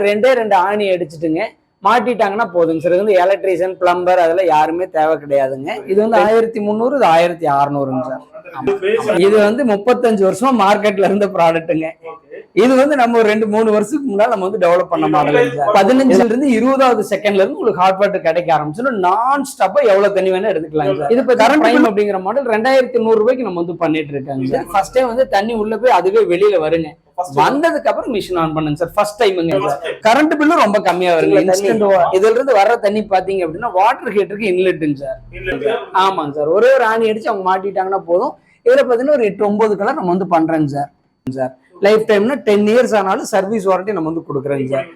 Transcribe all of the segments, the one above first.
ரெண்டே ரெண்டு ஆணி அடிச்சுட்டுங்க மாட்டிட்டாங்கன்னா போதுங்க சார். இது வந்து எலக்ட்ரீஷியன் பிளம்பர் அதெல்லாம் யாருமே தேவை கிடையாதுங்க. இது வந்து 1300 இது 1600ங்க சார். இது வந்து 35 வருஷமா மார்க்கெட்ல இருந்த ப்ராடக்ட்டுங்க. இது வந்து நம்ம ஒரு 2-3 வருஷத்துக்கு முன்னாடி நம்ம வந்து டெவலப் பண்ண மாடல். 15ல இருந்து 20வது செகண்ட்ல இருந்து உங்களுக்கு ஹாட் வாட்டர் கிடைக்க ஆரம்பிச்சிடும். நான் ஸ்டாப்பா எவ்வளவு தண்ணி வேணா எடுத்துக்கலாம் சார். இது இப்போ கரண்ட் பிரைம் அப்படிங்கிற மாடல் 2100 ரூபாய்க்கு நம்ம வந்து பண்ணிட்டு இருக்காங்க சார். ஃபர்ஸ்ட் டைம் வந்து தண்ணி உள்ள போய் அதுவே வெளியில வருங்க. வந்ததுக்கு அப்புறம் மிஷின் ஆன் பண்ணுங்க சார். ஃபர்ஸ்ட் டைமுங்க. கரண்ட் பில்லும் ரொம்ப கம்மியா வருங்க. இன்ஸ்டன்ட் இதுல இருந்து வர தண்ணி பாத்தீங்க அப்படின்னா வாட்டர் ஹீட்டருக்கு இன்லெட்டுங்க சார். ஆமாங்க சார். ஒரே ஒரு ஆணி அடிச்சு அவங்க மாட்டிட்டாங்கன்னா போதும். இதுல பாத்தீங்கன்னா ஒரு 8-9 கலர் நம்ம வந்து பண்றேங்க சார். லைஃப் டைம்னா 10 இயர்ஸ் ஆனாலும் சர்வீஸ் வாரண்டி நம்ம வந்து கொடுக்குறேங்க சார்.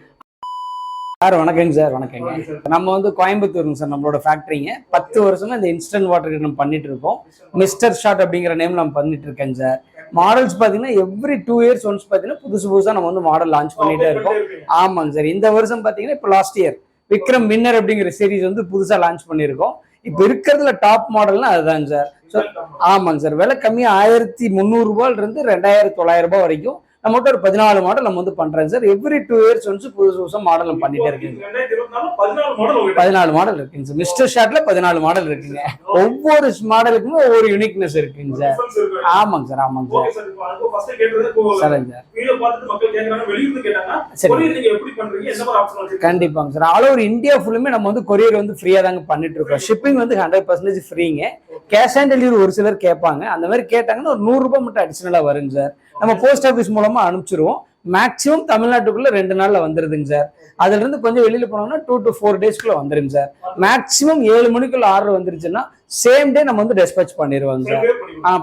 சார் வணக்கங்க சார். வணக்கங்க. நம்ம வந்து கோயம்புத்தூருங்க சார் நம்மளோட ஃபேக்டரிங்க. 10 வருஷமா இந்த இன்ஸ்டன்ட் வாட்டர் நம்ம பண்ணிட்டு இருக்கோம். Mr.Shot அப்படிங்கிற நேம் நம்ம பண்ணிட்டு இருக்கேங்க சார். மாடல்ஸ் பாத்தீங்கன்னா எவ்ரி 2 இயர்ஸ் ஒன்ஸ் பாத்தீங்கன்னா புதுசா நம்ம வந்து மாடல் லான்ச் பண்ணிட்டே இருக்கோம். ஆமாங்க சார். இந்த வருஷம் பாத்தீங்கன்னா இப்போ லாஸ்ட் இயர் விக்ரம் வின்னர் அப்படிங்கிற சீரிஸ் வந்து புதுசா லான்ச் பண்ணிருக்கோம். இப்ப இருக்கிறதுல டாப் மாடல்னா அதுதாங்க சார். ஆமாங்க சார். விலை கம்மியா 1300 ரூபாயில இருந்து 2900 ரூபாய் வரைக்கும் நம்மகிட்ட ஒரு 14 மாடல் நம்ம வந்து பண்றேன் சார். எவ்ரி 2 இயர்ஸ் ஒன்ஸ் புதுசா மாடல் நம்ம பண்ணிட்டே இருக்கீங்க. 14 மாடல் இருக்குங்க சார். Mr.Shotல 14 மாடல் இருக்குங்க. ஒவ்வொரு மாடலுக்குமே ஒவ்வொரு யூனிக்னஸ் இருக்குங்க சார். ஆமாங்க சார். ஆமாங்க சார். சரிங்க சார். கண்டிப்பாங்க சார். ஆல் ஓவர் இந்தியா ஃபுல்லுமே நம்ம வந்து கொரியர் வந்து ஃப்ரீயா தாங்க பண்ணிட்டு இருக்கோம். ஷிப்பிங் வந்து 100% ஃப்ரீங்க. கேஷ் ஆன் டெலிவரி ஒரு சிலர் கேட்பாங்க. அந்த மாதிரி கேட்டாங்கன்னா ஒரு 100 ரூபாய் மட்டும் அடிஷனலா வருங்க சார். நம்ம போஸ்ட் ஆஃபீஸ் மூலமா அனுப்பிச்சிருவோம். மேக்சிமம் தமிழ்நாட்டுக்குள்ள 2 நாள்ல வந்துருதுங்க சார். அதுல இருந்து கொஞ்சம் வெளியில போனோம்னா 2 to 4 டேஸ்க்குள்ள வந்துருங்க சார். மேக்சிமம் 7 மணிக்குள்ள ஆர்டர் வந்துருச்சுன்னா சேம் டே நம்ம வந்து டிஸ்பேச் பண்ணிடுவோங்க சார்.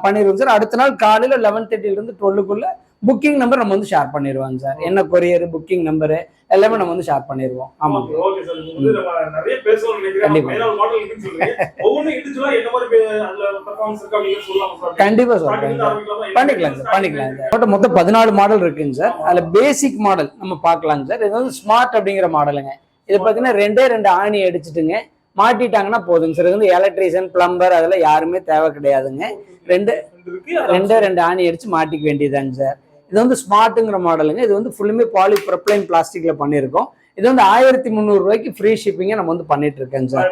பண்ணிடுவோம் சார். அடுத்த நாள் காலையில 11:30ல இருந்து 12க்குள்ள புக்கிங் நம்பர் நம்ம வந்து ஷேர் பண்ணிடுவாங்க சார். என்ன கொரியர் புக்கிங் நம்பரு எல்லாமே நம்ம வந்து ஷேர் பண்ணிடுவோம். ஆமாங்க. கண்டிப்பா சார். பண்ணிக்கலாம் சார். பண்ணிக்கலாம் சார். மொத்தம் 14 மாடல் இருக்குங்க சார். அதுல பேசிக் மாடல் நம்ம பாக்கலாங்க சார். இது வந்து ஸ்மார்ட் அப்படிங்கிற மாடலுங்க. இது பாத்தீங்கன்னா ரெண்டே ரெண்டு ஆணி அடிச்சுட்டுங்க மாட்டிட்டாங்கன்னா போதுங்க சார். இது வந்து எலக்ட்ரீஷியன் பிளம்பர் அதெல்லாம் யாருமே தேவை கிடையாதுங்க. ரெண்டே ரெண்டு ஆணி அடிச்சு மாட்டிக்க வேண்டியதாங்க சார். இது வந்து ஸ்மார்ட்டுங்கிற மாடலுங்க. இது வந்து ஃபுல்லுமே பாலிப்ரொப்ளைன் பிளாஸ்டிக்ல பண்ணியிருக்கோம். இது வந்து 1300 ரூபாய்க்கு ஃப்ரீ ஷிப்பிங்க நம்ம வந்து பண்ணிட்டு இருக்கேங்க sir.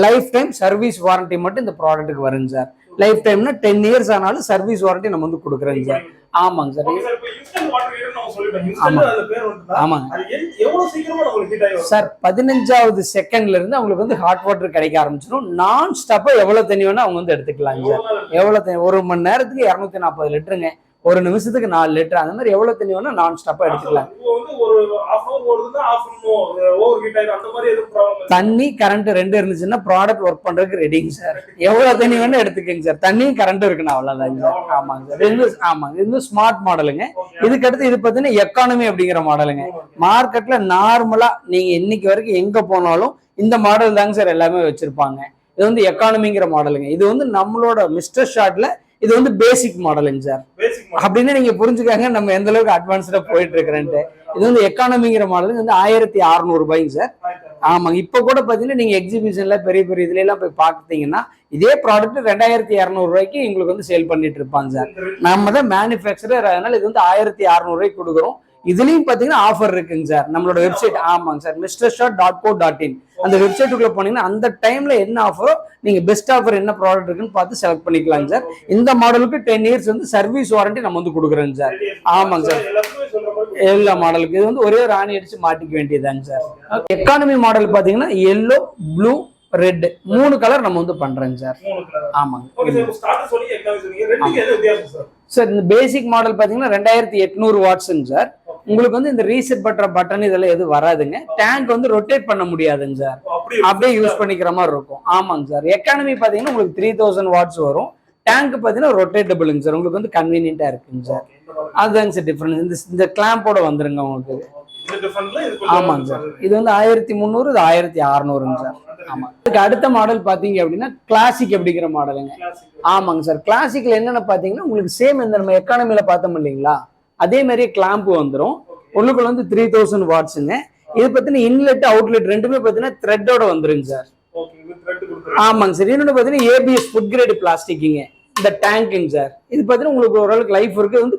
Life time service warranty மட்டும் இந்த ப்ராடக்ட்டுக்கு வருங்க சார். லைஃப் டைம்னா 10 இயர்ஸ் ஆனாலும் சர்வீஸ் வாரண்டி நம்ம வந்து கொடுக்குறேங்க சார். ஆமாங்க சார். ஆமாங்க சார். 15வது செகண்ட்ல இருந்து அவங்களுக்கு வந்து ஹாட் வாட்டர் கிடைக்க ஆரம்பிச்சிடும். நான் ஸ்டாப்பா எவ்வளவு தண்ணி வேணா அவங்க வந்து எடுத்துக்கலாங்க சார். எவ்வளவு தண்ணி ஒரு மணி நேரத்துக்கு 240 லிட்டருங்க. ஒரு நிமிஷத்துக்கு 4 லிட்டர். அந்த மாதிரி எவ்வளவு தண்ணி வேணா நான் ஸ்டாப்பா எடுத்துக்கலாம். தண்ணி கரண்ட் 2 இருந்துச்சுன்னா ப்ராடக்ட் ஒர்க் பண்றதுக்கு ரெடிங்க சார். எவ்வளவு தண்ணி வேணா எடுத்துக்கங்க சார். தண்ணியும் கரண்ட் இருக்குன்னு அவ்வளவுதாங்க சார். ஆமாங்க சார். ஆமாங்க. இது ஸ்மார்ட் மாடலுங்க. இதுக்கு அடுத்து இது பாத்தீங்கன்னா எக்கானமி அப்படிங்கிற மாடலுங்க. மார்க்கெட்ல நார்மலா நீங்க இன்னைக்கு வரைக்கும் எங்க போனாலும் இந்த மாடல் தாங்க சார் எல்லாமே வச்சிருப்பாங்க. இது வந்து எக்கானமிங்கிற மாடலுங்க. இது வந்து நம்மளோட Mr.Shotல இது வந்து பேசிக் மாடலுங்க சார். அப்படின்னு நீங்க புரிஞ்சுக்காங்க நம்ம எந்த அளவுக்கு அட்வான்ஸ்டா போயிட்டு இருக்கிறேன்ட்டு. இது வந்து எக்கானமிங்கிற மாடல் வந்து 1600 ரூபாய்ங்க சார். ஆமாங்க. இப்ப கூட பாத்தீங்கன்னா நீங்க எக்ஸிபிஷன்ல பெரிய பெரிய இதுல எல்லாம் போய் பாத்தீங்கன்னா இதே ப்ராடக்ட் 2200 ரூபாய்க்கு உங்களுக்கு வந்து சேல் பண்ணிட்டு இருப்பாங்க சார். நம்ம தான் மேனுஃபேக்சரர். அதனால இது வந்து 1600 ரூபாய்க்கு கொடுக்குறோம். இதுலயும் பாத்தீங்கன்னா ஆஃபர் இருக்குங்க சார். நம்மளோட வெப்சைட். ஆமாங்க சார். Mr.Shot.co.in அந்த வெப்சைட்டுக்குள்ள போனீங்கன்னா அந்த டைம்ல என்ன ஆஃபரோ நீங்க பெஸ்ட் ஆஃபர் என்ன ப்ராடக்ட் இருக்குன்னு பார்த்து செலக்ட் பண்ணிக்கலாங்க சார். இந்த மாடலுக்கு 10 இயர்ஸ் வந்து சர்வீஸ் வாரண்டி நம்ம வந்து கொடுக்குறோங்க சார். ஆமாங்க சார். எல்லா மாடலுக்கு இது வந்து ஒரே ஒரு ஆணி அடிச்சு மாட்டிக்க வேண்டியதாங்க சார். எக்கானமி மாடல் பாத்தீங்கன்னா எல்லோ ப்ளூ ரெட் 3 கலர் நம்ம வந்து பண்றோங்க சார். ஆமாங்க சார். இந்த பேசிக் மாடல் பாத்தீங்கன்னா 2800 வாட்ஸ்ங்க சார். உங்களுக்கு வந்து இந்த ரீசெட் பண்ற பட்டன் இதெல்லாம் எதுவும் வராதுங்க. டேங்க் வந்து ரொட்டேட் பண்ண முடியாதுங்க சார். அப்படியே யூஸ் பண்ணிக்கிற மாதிரி இருக்கும். ஆமாங்க சார். எக்கானமி பாத்தீங்கன்னா உங்களுக்கு 3000 வாட்ஸ் வரும். டேங்க் பாத்தீங்கன்னா ரொட்டேட்டபிளுங்க சார். உங்களுக்கு வந்து கன்வீனியன்டா இருக்குங்க சார். அதுதாங்க சார் டிஃபரன்ஸ். இந்த கிளாம்போட வந்துருங்க உங்களுக்கு. ஆமாங்க சார். இது வந்து 1300 இது 1600ங்க சார். ஆமா. இதுக்கு அடுத்த மாடல் பாத்தீங்க அப்படின்னா கிளாசிக் அப்படிங்கிற மாடலுங்க. ஆமாங்க சார். கிளாசிக்ல என்னென்ன பாத்தீங்கன்னா உங்களுக்கு சேம் இந்த நம்ம எக்கானமில பார்த்தோம் இல்லைங்களா அதே மாதிரியே கிளாம்பு வந்துடும். உள்ளுக்குள்ள வந்து 3000 வாட்ஸுங்க. இது பத்தின இன்லெட் அவுட்லெட் ரெண்டுமே பாத்தீங்கன்னா த்ரெட்டோட வந்துருங்க சார். ஆமாங்க சார். இன்னொன்று பாத்தீங்கன்னா ஏபிஎஸ் ஃபுட் கிரேட் பிளாஸ்டிக்குங்க. இந்த டேங்குங்க சார். இது பாத்தீங்கன்னா உங்களுக்கு ஓரளவுக்கு லைஃப் இருக்கு. வந்து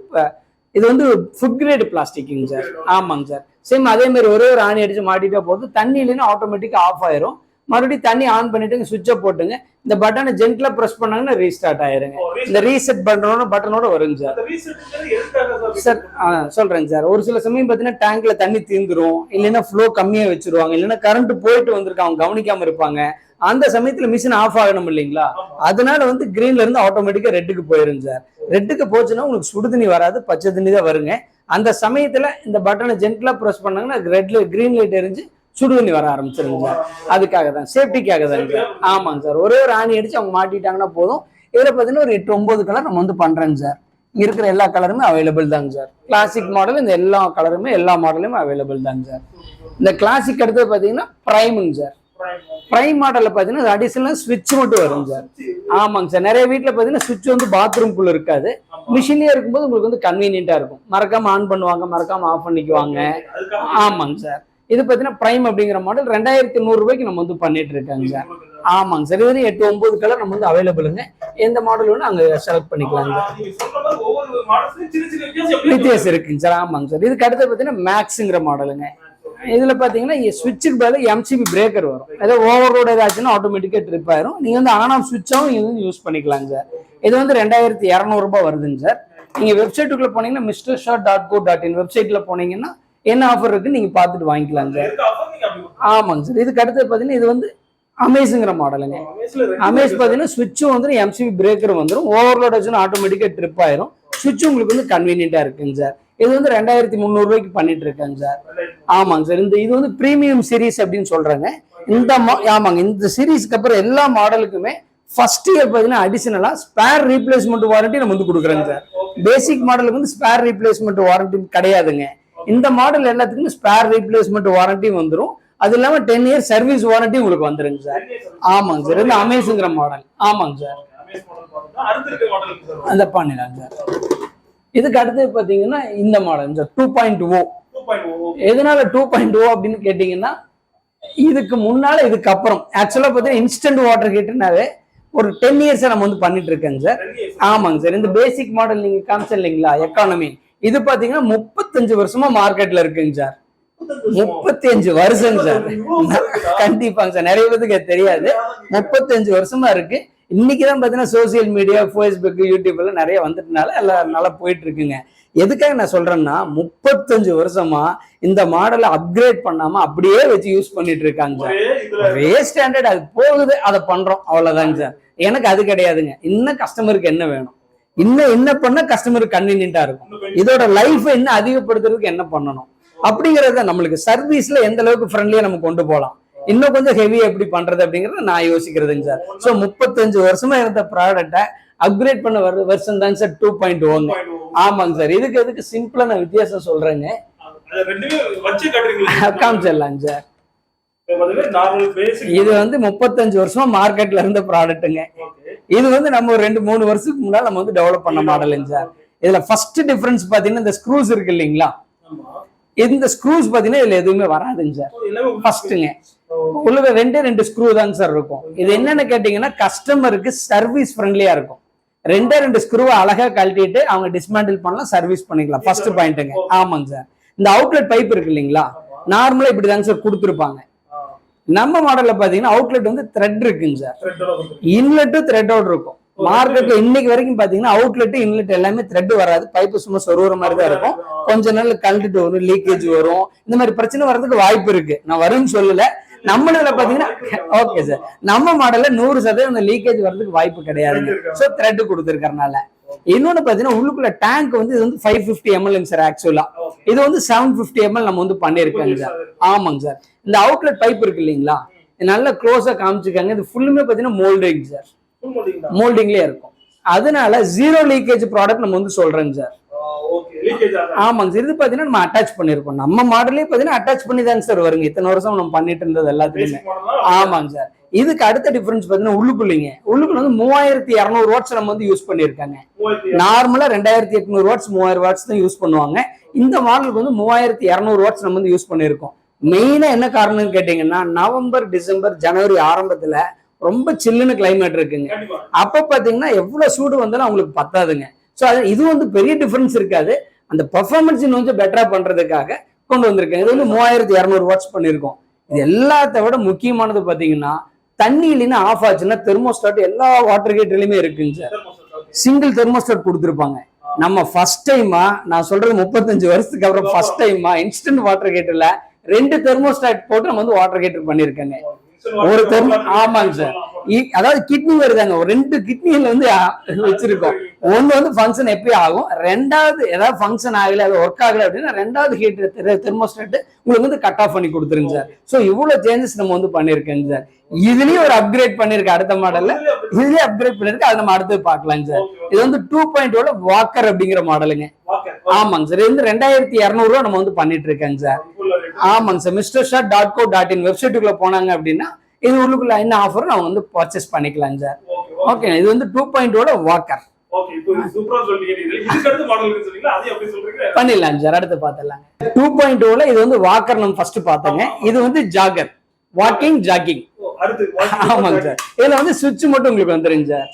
இது வந்து ஃபுட் கிரேட் பிளாஸ்டிக்குங்க சார். ஆமாங்க சார். சேம் அதே மாதிரி ஒரே ஒரு ஆணி அடிச்சு மாட்டிட்டா போதும், தண்ணி இல்லைன்னா ஆட்டோமேட்டிக்கா ஆஃப் ஆயிரும். மறுபடியும் தண்ணி ஆன் பண்ணிட்டு சுவிட்சை போட்டுங்க, இந்த பட்டனை ஜென்ட்லா பிரஸ் பண்ணாங்கன்னா ரீஸ்டார்ட் ஆயிருங்க. இந்த ரீசெட் பட்டனோட வருங்க சார். சார் சொல்றேங்க சார், ஒரு சில சமயம் பாத்தீங்கன்னா டேங்க்ல தண்ணி தீந்துரும், இல்லைன்னா ஃப்ளோ கம்மியா வச்சிருவாங்க, இல்லைன்னா கரண்ட் போயிட்டு வந்திருக்கு அவங்க கவனிக்காம இருப்பாங்க. அந்த சமயத்துல மிஷின் ஆஃப் ஆகணும் இல்லைங்களா, அதனால வந்து கிரீன்ல இருந்து ஆட்டோமேட்டிக்கா ரெட்டுக்கு போயிருங்க சார். ரெட்டுக்கு போச்சுன்னா உங்களுக்கு சுடு தண்ணி வராது, பச்சை தண்ணி தான் வருங்க. அந்த சமயத்துல இந்த பட்டனை ஜென்ட்லா பிரஸ் பண்ணாங்கன்னா ரெட்ல கிரீன் லைட் எரிஞ்சு சுடு தண்ணி வர ஆரம்பிச்சிருங்க சார். அதுக்காக தான், சேஃப்டிக்காக தான் சார். ஆமாங்க சார், ஒரே ஒரு ஆணி அடிச்சு அவங்க மாட்டிட்டாங்கன்னா போதும். இதுல பாத்தீங்கன்னா ஒரு 8-9 கலர் நம்ம வந்து பண்றேங்க சார். இங்க இருக்கிற எல்லா கலருமே அவைலபிள் தாங்க சார். கிளாசிக் மாடல் இந்த எல்லா கலருமே எல்லா மாடலுமே அவைலபிள் தாங்க சார். இந்த கிளாசிக் அடுத்தது பாத்தீங்கன்னா பிரைமுங்க சார். பிரைம் மாடல்ல பாத்தீங்கன்னா அடிஷனலா ஸ்விட்ச் மட்டும் வரும் சார். ஆமாங்க சார், நிறைய வீட்டுல பாத்தீங்கன்னா ஸ்விட்ச் வந்து பாத்ரூம்குள்ள இருக்காது, மிஷின்லயே இருக்கும்போது உங்களுக்கு வந்து கன்வீனியன்டா இருக்கும். மறக்காம ஆன் பண்ணுவாங்க, மறக்காம ஆஃப் பண்ணிக்குவாங்க. ஆமாங்க சார், இது பாத்தீங்கன்னா பிரைம் அப்படிங்கிற மாடல் 2100 ரூபாய்க்கு நம்ம வந்து பண்ணிட்டு இருக்காங்க சார். ஆமாங்க சார், இது 8-9 கலர் நம்ம வந்து அவைலபிளுங்க. எந்த மாடல் வேணும் அங்க செலக்ட் பண்ணிக்கலாங்க. வித்தியாசம் இருக்குங்க சார். ஆமாங்க சார், இதுக்கு அடுத்து பாத்தீங்கன்னா மேக்ஸ்ங்கிற மாடலுங்க. இதுல பாத்தீங்கன்னா ஸ்விட்சுக்கு பதில் எம்சிபி பிரேக்கர் வரும். ஏதாவது ஓவர்லோட் ஏதாச்சுன்னா ஆட்டோமேட்டிக்கா ட்ரிப் ஆயிரும். நீங்க வந்து ஆன் ஆஃப் சுவிட்சாவும் நீங்க வந்து யூஸ் பண்ணிக்கலாங்க சார். இது வந்து 2200 ரூபாய் வருதுங்க சார். நீங்க வெப்சைட்டுக்குள்ள போனீங்கன்னா Mr.Shot.co.in வெப்சைட்ல போனீங்கன்னா என்ன ஆஃபர் இருக்குன்னு நீங்க பாத்துட்டு வாங்கிக்கலாம் சார். ஆமாங்க சார், இதுக்கு அடுத்து பாத்தீங்கன்னா இது வந்து அமேஸுங்கிற மாடலுங்க. அமேஸ் பாத்தீங்கன்னா சுவிட்சும் வந்துடும், எம்சிபி பிரேக்கரும் வந்துடும். ஓவர்லோட் ஆச்சுன்னா ஆட்டோமேட்டிக்கா ட்ரிப் ஆயிரும். சுவிட்ச் உங்களுக்கு வந்து கன்வீனியன்டா இருக்குங்க சார். இது வந்து 2300 ரூபாய்க்கு பண்ணிட்டு இருக்காங்க சார். ஆமாங்க சார், இது வந்து பிரீமியம் சீரீஸ் அப்படின்னு சொல்றாங்க. ஆமாங்க, இந்த சீரீஸ்க்கு அப்புறம் எல்லா மாடலுக்குமே ஃபர்ஸ்ட் இயர் பாத்தீங்கன்னா அடிஷனலா ஸ்பேர் ரீப்ளேஸ்மெண்ட் வாரண்டி நம்ம வந்து கொடுக்குறோங்க சார். பேசிக் மாடலுக்கு வந்து ஸ்பேர் ரீப்ளேஸ்மெண்ட் வாரண்டி கிடையாதுங்க. இந்த மாடல் எல்லாத்துக்குமே ஸ்பேர் ரீப்ளேஸ்மெண்ட் வாரண்டி வந்துடும். அது இல்லாம 10 இயர் சர்வீஸ் வாரண்டி உங்களுக்கு வந்துருங்க சார். ஆமாங்க சார், இந்த அமேஸுங்கிற மாடல். ஆமாங்க சார், அந்த பண்ணிடலாம் சார். இதுக்கு அடுத்து பாத்தீங்கன்னா இந்த மாடல் சார் 2.0. எதனால 2.0 அப்படின்னு கேட்டீங்கன்னா, இதுக்கு முன்னால இதுக்கு அப்புறம் ஆக்சுவலா பாத்தீங்கன்னா இன்ஸ்டன்ட் வாட்டர் ஹீட்டர்னாவே ஒரு 10 இயர்ஸ் நம்ம வந்து பண்ணிட்டு இருக்கேங்க சார். ஆமாங்க சார், இந்த பேசிக் மாடல் நீங்க காமிச்ச இல்லைங்களா எக்கானமி, இது பாத்தீங்கன்னா 35 வருஷமா மார்க்கெட்ல இருக்குங்க சார். 35 வருஷம் சார். கண்டிப்பாங்க சார், நிறைய பேருக்கு தெரியாது. 35 வருஷமா இருக்கு. இன்னைக்குதான் பாத்தீங்கன்னா சோசியல் மீடியா, ஃபேஸ்புக், யூடியூப் எல்லாம் நிறைய வந்துட்டனால எல்லாம் நல்லா போயிட்டு இருக்குங்க. எதுக்காக நான் சொல்றேன்னா, 35 வருஷமா இந்த மாடலை அப்கிரேட் பண்ணாம அப்படியே வச்சு யூஸ் பண்ணிட்டு இருக்காங்க சார். ஒரே ஸ்டாண்டர்ட் அது போகுது, அதை பண்றோம், அவ்வளவுதாங்க சார். எனக்கு அது கிடையாதுங்க. இன்னும் கஸ்டமருக்கு என்ன வேணும், இன்னும் என்ன பண்ண கஸ்டமருக்கு கன்வீனியன்டா இருக்கும், இதோட லைஃப் இன்னும் அதிகப்படுத்துறதுக்கு என்ன பண்ணணும் அப்படிங்கறத, நம்மளுக்கு சர்வீஸ்ல எந்த அளவுக்கு ஃப்ரெண்ட்லியா நம்ம கொண்டு போகலாம், இன்னும் கொஞ்சம் ஹெவியா எப்படி பண்றது அப்படிங்கறத நான் யோசிக்கிறதுங்க சார். சோ 35 வருஷமா இருந்த ப்ராடக்ட்டை அப்கிரேட் பண்ண வருஷம் தாங்க சார் 2.1. ஆமாங்க சார், இதுக்கு சிம்பிளா நான் வித்தியாசம் சொல்றேங்க, காமிச்சிடலாங்க சார். இது வந்து 35 வருஷமா மார்க்கெட்ல இருந்த ப்ராடக்ட்டுங்க. இது வந்து நம்ம ஒரு 2-3 வருஷத்துக்கு முன்னாடி நம்ம வந்து டெவலப் பண்ண மாடலுங்க சார். இதுல ஃபர்ஸ்ட் டிஃபரன்ஸ் பாத்தீங்கன்னா இந்த ஸ்க்ரூஸ் இருக்கு இல்லைங்களா, இந்த ஸ்க்ரூஸ் பாத்தீங்கன்னா இதுல எதுவுமே வராதுங்க சார். ஃபர்ஸ்ட்ங்க உள்ள 2 ஸ்க்ரூ தாங்க சார் இருக்கும். இது என்னன்னு கேட்டீங்கன்னா கஸ்டமருக்கு சர்வீஸ் ஃப்ரெண்ட்லியா இருக்கும். 2 ஸ்க்ரூவை அழகா கழட்டிட்டு அவங்க டிஸ்மேண்டில் பண்ணலாம், சர்வீஸ் பண்ணிக்கலாம். ஃபர்ஸ்ட் பாயிண்ட்டுங்க. ஆமாங்க சார், இந்த அவுட்லெட் பைப் இருக்கு இல்லைங்களா, நார்மலா இப்படிதாங்க சார் கொடுத்துருப்பாங்க. நம்ம மாடல்ல பாத்தீங்கன்னா அவுட்லெட் வந்து த்ரெட் இருக்குங்க சார், இன்லெட்டும் த்ரெட்டோட இருக்கும். மார்க்கெட்ல இன்னைக்கு வரைக்கும் பாத்தீங்கன்னா அவுட்லெட் இன்லெட் எல்லாமே த்ரெட் வராது, பைப்பு சும்மா சொருகிற மாதிரி தான் இருக்கும். கொஞ்ச நாள் கழட்டிட்டு வரும், லீக்கேஜ் வரும், இந்த மாதிரி பிரச்சனை வர்றதுக்கு வாய்ப்பு இருக்கு. நான் வரும்னு சொல்லல, நம்மள பாத்தீங்கன்னா ஓகே சார், நம்ம மாடல்ல 100% அந்த லீக்கேஜ் வர்றதுக்கு வாய்ப்பு கிடையாது. சோ த்ரெட் கொடுத்துருக்கறனால. இன்னொன்னு பாத்தீங்கன்னா உள்ளுக்குள்ள டேங்க் வந்து இது வந்து 550 ml சார். ஆக்சுவலா இது வந்து 750 ml நம்ம வந்து பண்ணிருக்காங்க சார். ஆமாங்க சார், இந்த அவுட்லெட் பைப் இருக்கு இல்லைங்களா, நல்லா க்ளோஸா காமிச்சிருக்காங்க. இது ஃபுல்லுமே பாத்தீங்கன்னா மோல்டிங் சார், மோல்டிங்லயே இருக்கும். அதனால 0 லீக்கேஜ் ப்ராடக்ட் நம்ம வந்து சொல்றேங்க சார். ஆமாங்க சார், இது பாத்தீங்கன்னா நம்ம அட்டாச் பண்ணிருக்கோம். நம்ம மாடலே பாத்தீங்கன்னா அட்டாச் பண்ணி தாங்க சார் வருங்க. இத்தனை வருஷம் நம்ம பண்ணிட்டு இருந்தது எல்லாத்துலயுமே. ஆமாங்க சார், இதுக்கு அடுத்த டிஃபரன்ஸ் பாத்தீங்கன்னா உள்ளுக்குள்ள வந்து 3200 வாட்ஸ் நம்ம வந்து யூஸ் பண்ணிருக்காங்க. நார்மலா 2800 வாட்ஸ் 3000 வாட்ஸ் தான் யூஸ் பண்ணுவாங்க. இந்த மாடலுக்கு வந்து 3200 வாட்ஸ் நம்ம வந்து யூஸ் பண்ணிருக்கோம். மெயினா என்ன காரணம்னு கேட்டீங்கன்னா, நவம்பர், டிசம்பர், ஜனவரி ஆரம்பத்துல ரொம்ப சில்லுன்னு கிளைமேட் இருக்குங்க. அப்ப பாத்தீங்கன்னா எவ்வளவு சூடு வந்தாலும் அவங்களுக்கு பத்தாதுங்க. ஸோ இது வந்து பெரிய டிஃபரன்ஸ் இருக்காது. அந்த பெர்ஃபார்மன்ஸ் இன்னும் கொஞ்சம் பெட்டரா பண்றதுக்காக கொண்டு வந்திருக்கேன். இது வந்து 3200 வாட்ஸ் பண்ணியிருக்கோம். இது எல்லாத்த விட முக்கியமானது பாத்தீங்கன்னா தண்ணி இல்லைன்னா ஆஃப் ஆச்சுன்னா தெர்மோஸ்டாட் எல்லா வாட்டர் ஹீட்டர்லயுமே இருக்குங்க சார். சிங்கிள் தெர்மோஸ்டாட் கொடுத்துருப்பாங்க. நம்ம ஃபர்ஸ்ட் டைமா, நான் சொல்றது 35 வருஷத்துக்கு அப்புறம் ஃபர்ஸ்ட் டைமா இன்ஸ்டன்ட் வாட்டர் ஹீட்டர்ல 2 தெர்மோஸ்டாட் போட்டு நம்ம வந்து வாட்டர் ஹீட்டர் பண்ணிருக்கேங்க. ஒரு ஆமாங்க சார். அதாவது கிட்னி வருதாங்க, ஒரு 2 கிட்னில வந்து வச்சிருக்கோம். ஒண்ணு வந்து ஃபங்க்ஷன் எப்பயும் ஆகும், ரெண்டாவது ஏதாவது ஃபங்க்ஷன் ஆகல, அது ஒர்க் ஆகல அப்படின்னா ரெண்டாவது ஹீட்டர் தெர்மோஸ்டாட் உங்களுக்கு வந்து கட் ஆஃப் பண்ணி கொடுத்துருங்க சார். ஸோ இவ்வளவு சேஞ்சஸ் நம்ம வந்து பண்ணிருக்கேங்க சார். இதுலயும் ஒரு அப்கிரேட் பண்ணிருக்கு, அடுத்த மாடல்ல இதுலயே அப்கிரேட் பண்ணிருக்கு, அது நம்ம அடுத்து பாக்கலாங்க சார். இது வந்து 2.0 வாக்கர் அப்படிங்கிற மாடலுங்க. ஆமாங்க சார். இது வந்து 2200 ரூபா நம்ம வந்து பண்ணிட்டு இருக்கேங்க சார். ஆமாங்க சார். Mr.Shot.co.in வெப்சைட்டுக்குள்ள போனாங்க அப்படின்னா இது உள்ளுக்குள்ள என்ன ஆஃபர் அவங்க வந்து பர்ச்சேஸ் பண்ணிக்கலாம் சார். ஓகே, இது வந்து 2.0 வாக்கர் பண்ணிடலாம் சார். அடுத்து பாத்திரலாம். 2.0 இது வந்து வாக்கர் நம்ம ஃபர்ஸ்ட் பார்த்தோங்க. இது வந்து ஜாகர், வாக்கிங் ஜாகிங். ஆமாங்க சார். இதுல வந்து சுவிட்ச் மட்டும் உங்களுக்கு வந்துருங்க சார்.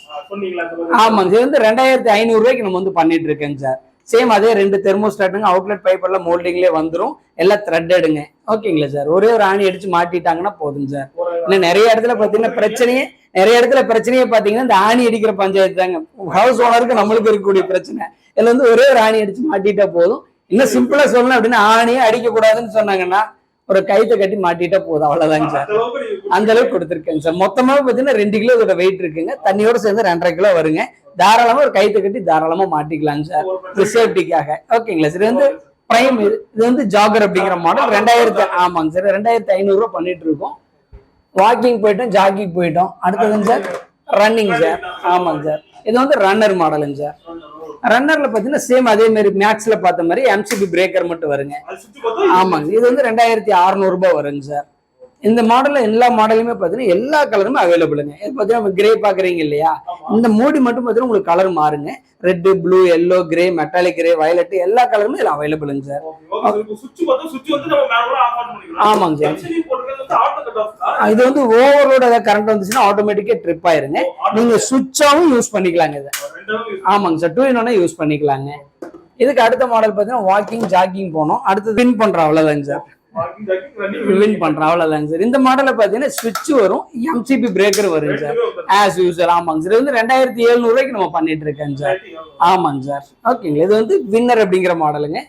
ஆமாங்க, இது வந்து 2500 ரூபாய்க்கு நம்ம வந்து பண்ணிட்டு இருக்கேங்க சார். சேம் அதே 2 தெர்மோஸ்டாட்டுங்க, அவுட்லெட் பைப் எல்லாம் மோல்டிங்லேயே வந்துடும், எல்லாம் த்ரெட்டடுங்க. ஓகேங்களா சார். ஒரே ஒரு ஆணி அடிச்சு மாட்டிட்டாங்கன்னா போதும் சார். இன்னும் நிறைய இடத்துல பாத்தீங்கன்னா பிரச்சனையே பாத்தீங்கன்னா இந்த ஆணி அடிக்கிற பஞ்சாயத்து தாங்க. ஹவுஸ் ஓனருக்கு நம்மளுக்கு இருக்கக்கூடிய பிரச்சனை. இதுல வந்து ஒரே ஒரு ஆணி அடிச்சு மாட்டிட்டா போதும். இன்னும் சிம்பிளா சொல்லணும் அப்படின்னா ஆணியே அடிக்க கூடாதுன்னு சொன்னாங்கன்னா ஒரு கைத்தை கட்டி மாட்டிட்டா போதும், அவ்வளவுதாங்க சார். அந்த அளவுக்கு கொடுத்துருக்கேங்க சார். மொத்தமா பாத்தீங்கன்னா 2 கிலோ இதோட வெயிட் இருக்குங்க. தண்ணியோட சேர்ந்து 2.5 கிலோ வருங்க. தாராளமா ஒரு கைத்தை கட்டி தாராளமா மாட்டிக்கலாங்க சார், சேஃப்டிக்காக. ஓகேங்களா சார். இது வந்து பிரைம், இது வந்து ஜாகர் அப்படிங்கிற மாடல் 2000. ஆமாங்க சார். 2500 ரூபாய் பண்ணிட்டு இருக்கோம். வாக்கிங் போயிட்டோம், ஜாகிங் போயிட்டோம். அடுத்ததுங்க சார் ரன்னிங் சார். ஆமாங்க சார். இது வந்து ரன்னர் மாடலுங்க சார். ரன்னர்ல பாத்தீங்கன்னா சேம் அதே மாதிரி மேக்ஸ்ல பார்த்த மாதிரி எம்சிபி பிரேக்கர் மட்டும் வருங்க. ஆமாங்க. இது வந்து 2600 ரூபாய் வருங்க சார். இந்த மாடல்ல எல்லா மாடலுமே பாத்தீங்கன்னா எல்லா கலருமே அவைலபிளுங்க. இது பாத்தீங்கன்னா கிரே பாக்குறீங்க இல்லையா, இந்த மூடி மட்டும் பாத்தீங்கன்னா உங்களுக்கு கலர் மாறுங்க. Red, blue, yellow, grey, metallic grey, violet எல்லா கலருமே இதுல அவைலபிளுங்க சார். ஆமாங்க சார். இது வந்து ஓவர்லோட் ஏதாவது கரண்ட் வந்துச்சுன்னா ஆட்டோமேட்டிக்கா ட்ரிப் ஆயிருங்க. நீங்க சுவிட்சாவும் யூஸ் பண்ணிக்கலாங்க இதை. ஆமாங்க சார். 2 in 1 யூஸ் பண்ணிக்கலாங்க. இதுக்கு அடுத்த மாடல் பாத்தீங்கன்னா வாக்கிங் ஜாகிங் போனோம். அடுத்து வின் பண்றோம், அவ்வளவுதாங்க சார். வின் பண்றோம், அவ்வளவுதாங்க சார். இந்த மாடல பாத்தீங்கன்னா சுவிட்ச் வரும், எம்சிபி பிரேக்கர் வரும் சார், ஆஸ் யூசுவல். ஆமாங்க சார். இது வந்து 2700 ரூபாய்க்கு நம்ம பண்ணிட்டு இருக்கேன் சார். ஆமாங்க சார். ஓகேங்களா. இது வந்து வின்னர் அப்படிங்கிற மாடலுங்க.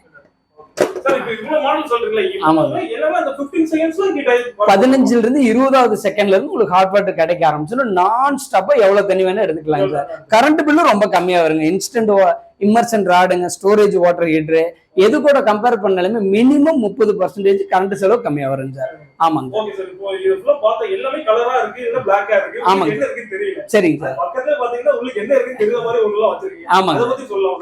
15ல இருந்து 20வது செகண்ட்ல இருந்து உங்களுக்கு ஹாட் வாட்டர் கிடைக்க ஆரம்பிச்சிடும். நான் ஸ்டாப்பா எவ்வளவு தண்ணி வேணா எடுத்துக்கலாம் சார். கரண்ட் பில்லும் ரொம்ப கம்மியா வருங்க. இன்ஸ்டன்ட் இம்மர்சன் ராடுங்க, ஸ்டோரேஜ் வாட்டர் ஹீட்டரு எது கூட கம்பேர் பண்ணாலுமே மினிமம் 30% கரண்ட் செலவு கம்மியா வரும் சார். ஆமாங்க. ஆமாங்க. சரிங்க சார். ஆமாங்க.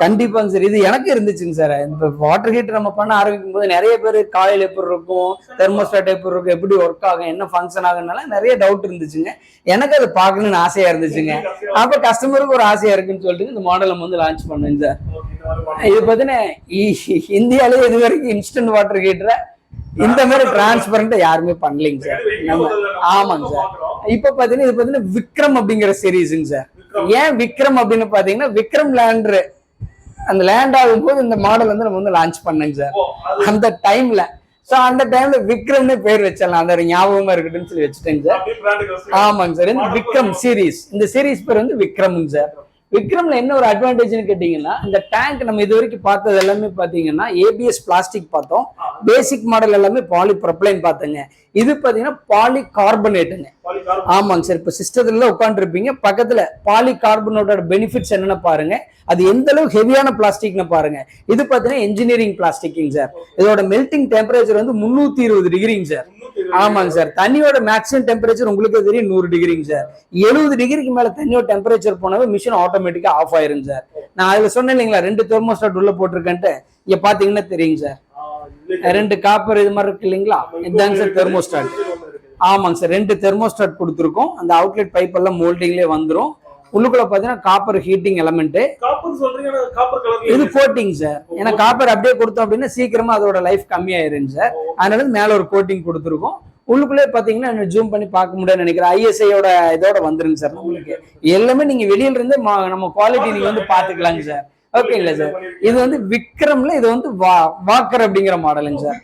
கண்டிப்பாங்க சார். இது எனக்கு இருந்துச்சுங்க சார். இந்த வாட்டர் ஹீட்டர் நம்ம பண்ண ஆரம்பிக்கும் போது நிறைய பேர் காயில் எப்படி இருக்கும், தெர்மோஸ்டாட் எப்படி இருக்கும், எப்படி ஒர்க் ஆகும், என்ன ஃபங்க்ஷன் ஆகுனால நிறைய டவுட் இருந்துச்சுங்க. எனக்கு அது பார்க்கணும்னு ஆசையா இருந்துச்சுங்க. அப்ப கஸ்டமருக்கு ஒரு ஆசையா இருக்குன்னு சொல்லிட்டு இந்த மாடல் நம்ம வந்து லான்ச் பண்ணுங்க சார். இது பாத்தீங்கன்னா இந்தியாலே இது வரைக்கும் இன்ஸ்டன்ட் வாட்டர் ஹீட்டரை இந்த மாதிரி டிரான்ஸ்பரண்டா யாருமே பண்ணலைங்க சார். ஆமாங்க சார். இப்ப பாத்தீங்கன்னா இது பாத்தீங்கன்னா விக்ரம் அப்படிங்கிற சீரீஸுங்க சார். ஏன் விக்ரம் அப்படின்னு பாத்தீங்கன்னா விக்ரம் லேண்டர் அந்த லேண்ட் ஆகும்போது இந்த மாடல் வந்து நம்ம வந்து லான்ச் பண்ணேங்க சார் அந்த டைம்ல. சோ அந்த டைம்ல விக்ரம்னு பேர் வச்சிடலாம், அந்த ஒரு ஞாபகமா இருக்கட்டும்னு சொல்லி வச்சுட்டேங்க சார். ஆமாங்க சார். இந்த விக்ரம் சீரீஸ், இந்த சீரீஸ் பேர் வந்து விக்ரம்ங்க சார். விக்ரம்ல என்ன ஒரு அட்வான்டேஜ்னு கேட்டீங்கன்னா, இந்த டேங்க் நம்ம இது வரைக்கும் பார்த்தது எல்லாமே பாத்தீங்கன்னா ஏபிஎஸ் பிளாஸ்டிக் பார்த்தோம், பேசிக் மாடல் எல்லாமே பாலி ப்ரொப்ளைன் பார்த்தோங்க. இது பாத்தீங்கன்னா பாலி கார்பனேட்டுங்க. ஆமாங்க சார். இப்ப சிஸ்டத்துல உட்காந்து இருப்பீங்க, பக்கத்துல பாலி கார்பனேட்டோட பெனிஃபிட்ஸ் என்னன்னு பாருங்க. அது எந்த அளவுக்கு ஹெவியான பிளாஸ்டிக்னு பாருங்க. இது பாத்தீங்கன்னா இன்ஜினியரிங் பிளாஸ்டிக்ங்க சார். இதோட மெல்டிங் டெம்பரேச்சர் வந்து 320 டிகிரிங்க சார். ஆமாங்க சார். தண்ணியோட மேக்ஸிமம் டெம்பரேச்சர் உங்களுக்கு தெரியும் 100 டிகிரிங்க சார். 70 டிகிரிக்கு மேல தண்ணியோட டெம்பரேச்சர் போனாவே மிஷின் ஆட்டோமேட்டிக்கா ஆஃப் ஆயிருங்க சார். நான் அதுல சொன்னேன் இல்லைங்களா 2 தெர்மோஸ்டாட் உள்ள போட்டிருக்கேன்ட்டு, இங்க பாத்தீங்கன்னா தெரியுங்க சார். 2 காப்பர் இது மாதிரி இருக்கு இல்லைங்களா, இதுதாங்க சார் தெர்மோஸ்டாட். ஆமாங்க சார். 2 தெர்மோஸ்டாட் கொடுத்துருக்கோம். அந்த அவுட்லெட் பைப் எல்லாம் மோல்டிங்லேயே வந்துடும். உள்ளுக்குள்ள பாத்தீங்கன்னா காப்பர் ஹீட்டிங் எலமெண்ட், இது கோட்டிங் சார். ஏன்னா காப்பர் அப்படியே கொடுத்தோம் அப்படின்னா சீக்கிரமா அதோட லைஃப் கம்மியாயிருங்க சார். அதனால மேல ஒரு கோட்டிங் கொடுத்துருக்கோம். உள்ளுக்குள்ளே பாத்தீங்கன்னா ஜூம் பண்ணி பார்க்க முடியாதுன்னு நினைக்கிறேன், ஐஎஸ்ஐயோட இதோட வந்துருங்க சார். உங்களுக்கு எல்லாமே நீங்க வெளியில இருந்து நம்ம குவாலிட்டி நீங்க வந்து பாத்துக்கலாங்க சார். ஓகேங்களா சார். இது வந்து விக்ரம்ல இது வந்து வாக்கர் அப்படிங்கிற மாடலுங்க சார்.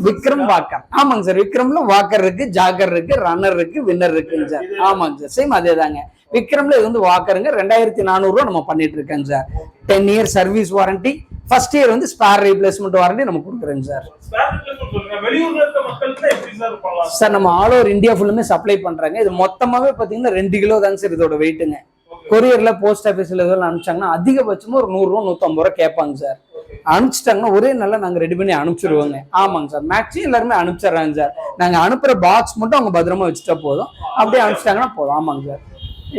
விக்ரம் வாக்கர். ஆமாங்க சார். விக்ரம்ல வாக்கர் இருக்கு, ஜாகர் இருக்கு, ரன்னர் இருக்கு, வின்னர் இருக்குங்க சார். ஆமாங்க சார். சேம் அதே தாங்க. விக்ரம்ல இது வந்து வாக்கருங்க. 2400 ரூபா நம்ம பண்ணிட்டு இருக்கேங்க sir. 10 year service warranty. First year வந்து ஸ்பேர் ரீப்ளேஸ்மெண்ட் வாரண்டி நம்ம கொடுக்குறோங்க சார். சார் நம்ம ஆல் ஓவர் இந்தியா ஃபுல்லுமே சப்ளை பண்றாங்க. இது மொத்தமாவே பாத்தீங்கன்னா 2 கிலோ தாங்க சார் இதோட வெயிட்டுங்க. கொரியர்ல போஸ்ட் ஆஃபீஸ்ல இதெல்லாம் அனுப்பிச்சாங்கன்னா அதிகபட்சமா ஒரு 100 ரூபா 150 ரூபா கேட்பாங்க சார். அனுப்பிச்சிட்டாங்கன்னா ஒரே நாள்ல நாங்க ரெடி பண்ணி அனுப்பிச்சிருவோங்க. ஆமாங்க சார். மேக்ஸிமம் எல்லாருமே அனுப்பிச்சிடுறாங்க சார். நாங்க அனுப்புற பாக்ஸ் மட்டும் அவங்க பத்திரமா வச்சுட்டா போதும். அப்படியே அனுப்பிச்சிட்டாங்கன்னா போதும். ஆமாங்க சார்.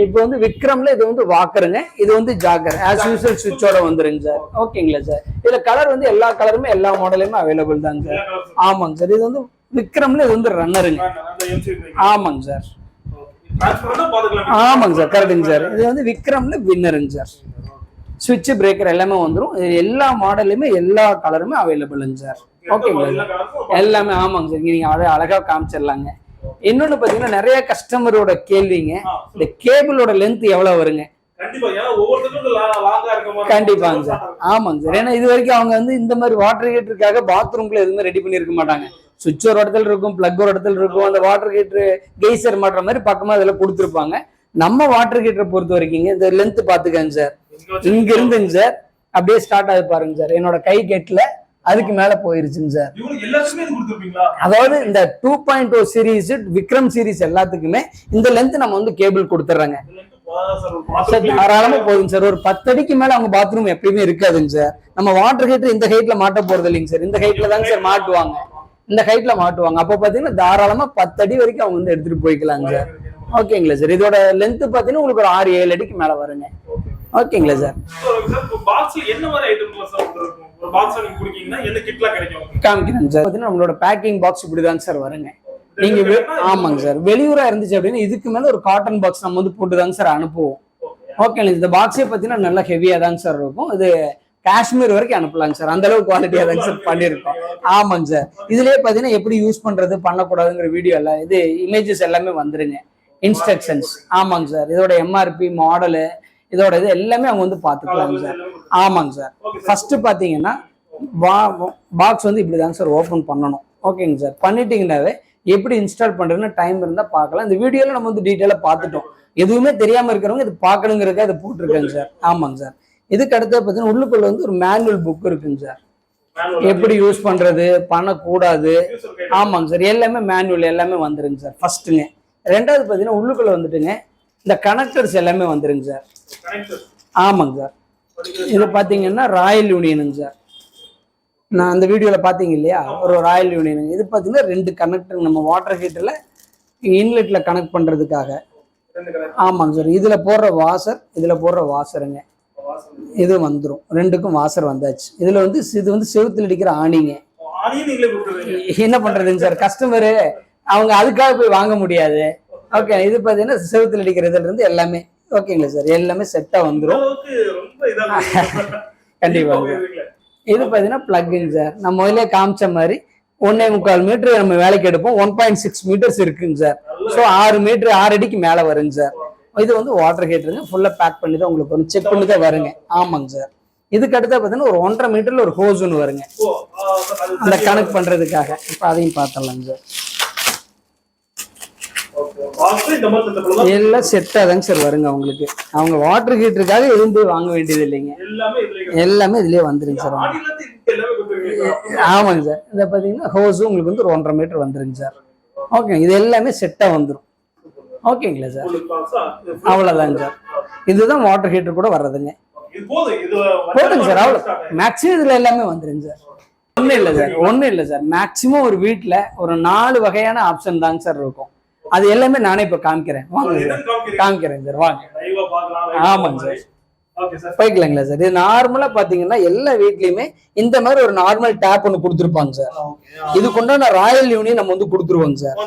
இப்போ வந்து விக்ரம்ல இது வந்து வாக்கருங்க, இது வந்து ஜாகர். ஆஸ் யூசுவல் சுவிட்சோட வந்துருங்க சார். ஓகேங்களா சார். இதுல கலர் வந்து எல்லா கலருமே எல்லா மாடலுமே அவைலபிள் தாங்க சார். ஆமாங்க சார். இது வந்து விக்ரம்ல இது வந்து ரன்னருங்க. ஆமாங்க சார். ஆமாங்க சார். கரெக்டுங்க சார். இது வந்து விக்ரம்ல வின்னருங்க சார். சுவிட்ச் பிரேக்கர் எல்லாமே வந்துடும். எல்லா மாடலுமே எல்லா கலருமே அவைலபிளுங்க சார். ஓகேங்களா எல்லாமே. ஆமாங்க சார். நீங்க அழகா காமிச்சிடலாங்க. இன்னொன்னு பாத்தீங்கன்னா நிறைய கஸ்டமரோட கேள்விங்க, இந்த கேபிளோட லென்த் எவ்வளவு வருங்க? கண்டிப்பாங்க சார். ஆமாங்க சார். ஏன்னா இது வரைக்கும் அவங்க வந்து இந்த மாதிரி வாட்டர் ஹீட்டருக்காக பாத்ரூம்ல எதுவுமே ரெடி பண்ணிருக்க மாட்டாங்க. சுவிட்ச் ஒரு இடத்துல இருக்கும், பிளக் ஒரு இடத்துல இருக்கும். அந்த வாட்டர் ஹீட்டர் கெய்சர் மாட்டுற மாதிரி பக்கமா இதெல்லாம் கொடுத்துருப்பாங்க. நம்ம வாட்டர் ஹீட்டரை பொறுத்த வரைக்கும் இந்த லென்த் பாத்துக்கங்க சார். இங்க இருந்துங்க சார் அப்படியே ஸ்டார்ட் ஆகுது பாருங்க சார். என்னோட கை கெட்ல அதுக்கு மேல போயிருச்சுங்க சார். அதாவது இந்த 2.0 சீரீஸ் விக்ரம் சீரீஸ் எல்லாத்துக்குமே இந்த லென்த் நம்ம வந்து கேபிள் கொடுத்துறாங்க சார். தாராளமா போதுங்க சார். ஒரு 10 அடிக்கு மேல அவங்க பாத்ரூம் எப்பயுமே இருக்காதுங்க சார். நம்ம வாட்டர் ஹீட்டர் இந்த ஹைட்ல மாட்ட போறது இல்லைங்க சார். இந்த ஹைட்ல தாங்க சார் மாட்டுவாங்க. இந்த ஹைட்ல மாட்டுவாங்க. அப்போ பாத்தீங்கன்னா தாராளமா 10 அடி வரைக்கும் அவங்க வந்து எடுத்துட்டு போய்க்கலாங்க சார். ஓகேங்களா சார். இதோட லென்த் பாத்தீங்கன்னா உங்களுக்கு ஒரு 6-7 அடிக்கு மேல வருங்க. ஓகேங்களா சார். காமிக்கிறேன் சார். பாத்தீங்கன்னா நம்மளோட பேக்கிங் பாக்ஸ் இப்படிதாங்க சார் வருங்க. நீங்க ஆமாங்க சார். வெளியூரா இருந்துச்சு அப்படின்னா இதுக்கு மேல ஒரு காட்டன் பாக்ஸ் நம்ம வந்து போட்டுதாங்க சார் அனுப்புவோம். ஓகேங்களா. இந்த பாக்ஸே பாத்தீங்கன்னா நல்லா ஹெவியா தாங்க சார் இருக்கும். இது காஷ்மீர் வரைக்கும் அனுப்பலாங்க சார். அந்த அளவுக்கு குவாலிட்டியா தாங்க சார் பண்ணிருக்கோம். ஆமாங்க சார். இதுலயே பாத்தீங்கன்னா எப்படி யூஸ் பண்றது பண்ணக்கூடாதுங்கிற வீடியோ எல்லாம் இது இமேஜஸ் எல்லாமே வந்துருங்க. இன்ஸ்ட்ரக்ஷன்ஸ். ஆமாங்க சார். இதோட எம்ஆர்பி மாடலு இதோட இது எல்லாமே அவங்க வந்து பாத்துக்கலாங்க சார். ஆமாங்க சார். ஃபர்ஸ்ட் பாத்தீங்கன்னா பாக்ஸ் வந்து இப்படிதாங்க சார் ஓபன் பண்ணணும். ஓகேங்க சார். பண்ணிட்டீங்கன்னாவே எப்படி இன்ஸ்டால் பண்றதுன்னு டைம் இருந்தா பார்க்கலாம். இந்த வீடியோல நம்ம வந்து டீட்டெயிலா பார்த்துட்டோம். எதுவுமே தெரியாம இருக்கிறவங்க இது பார்க்கணுங்கிறதுக்கு அது போட்டிருக்கேங்க சார். ஆமாங்க சார். இதுக்கு அடுத்து பார்த்தீங்கன்னா உள்ளுக்குள்ள வந்து ஒரு மேனுவல் புக் இருக்குங்க சார். எப்படி யூஸ் பண்றது பண்ணக்கூடாது. ஆமாங்க சார். எல்லாமே மேனுவல் எல்லாமே வந்துருங்க சார். ஃபர்ஸ்ட்டுங்க. ரெண்டாவது பார்த்தீங்கன்னா உள்ளுக்குள்ள வந்துட்டுங்க இந்த கனெக்டர்ஸ் எல்லாமே வந்துருங்க சார். ஆமாங்க சார். இது பாத்தீங்கன்னா ராயல் யூனியனுங்க சார். நான் அந்த வீடியோல பாத்தீங்க இல்லையா ஒரு ராயல் யூனியன். இது பாத்தீங்கன்னா 2 கனெக்டர் நம்ம வாட்டர் ஹீட்டர்ல இன்லெட்ல கனெக்ட் பண்றதுக்காக. ஆமாங்க சார். இதுல போடுற வாசர் இதுல போடுற வாசருங்க. இது வந்துடும். 2க்கும் வாசர் வந்தாச்சு. இதுல வந்து இது வந்து செவுத்துல அடிக்கிற ஆணிங்க. என்ன பண்றதுங்க சார் கஸ்டமரு அவங்க அதுக்காக போய் வாங்க முடியாது. ஓகே. இது பாத்தீங்கன்னா செவுத்துல அடிக்கிற இதுல இருந்து எல்லாமே ஓகேங்களா சார். எல்லாமே செட்டா வந்துடும். கண்டிப்பா. இது பாத்தீங்கன்னா பிளக்குங்க சார். நம்ம முதல்ல காமிச்ச மாதிரி 1.25 மீட்டர் நம்ம வேலைக்கு எடுப்போம். 1.6 மீட்டர்ஸ் இருக்குங்க சார். ஸோ 6 மீட்டர் 6 அடிக்கு மேல வருங்க சார். இது வந்து வாட்டர் ஹீட்டருங்க. ஃபுல்லா பேக் பண்ணி தான் உங்களுக்கு வந்து செக் பண்ணி தான் வருங்க. ஆமாங்க சார். இதுக்கு அடுத்த பாத்தீங்கன்னா ஒரு 1.5 மீட்டர்ல ஒரு ஹோஸ் ஒன்று வருங்க அந்த கனெக்ட் பண்றதுக்காக. இப்ப அதையும் பார்த்தலாங்க சார். எல்லாம் செட்டா தாங்க சார் வருங்க உங்களுக்கு. அவங்க வாட்டர் ஹீட்டருக்காக எதுவும் போய் வாங்க வேண்டியது இல்லைங்க. எல்லாமே இதுலயே வந்துருங்க சார். ஆமாங்க சார். இதை பாத்தீங்கன்னா ஹோஸ் உங்களுக்கு வந்து ஒரு 1.5 மீட்டர் வந்துருங்க சார். ஓகே. இது எல்லாமே செட்டா வந்துடும். ஓகேங்களா சார். அவ்வளவுதாங்க சார். இதுதான் வாட்டர் ஹீட்டர் கூட வர்றதுங்க. போதுங்க சார். அவ்வளவு மேக்சிமம் இதுல எல்லாமே வந்துருங்க சார். ஒன்னும் இல்ல சார். மேக்சிமம் ஒரு வீட்டுல ஒரு 4 வகையான ஆப்ஷன் தாங்க சார் இருக்கும். அது எல்லாமே நானே இப்ப காமிக்கிறேன். வாங்க காமிக்கிறேன் சார். வாங்க. ஆமாங்க சார். போய்க்கலாங்களா சார். இது நார்மலா பாத்தீங்கன்னா எல்லா வீட்லயுமே இந்த மாதிரி ஒரு நார்மல் டேப் ஒண்ணு கொடுத்துருப்பாங்க சார். இது கொண்டாட ராயல் யூனியன் நம்ம வந்து கொடுத்துருவோங்க சார்.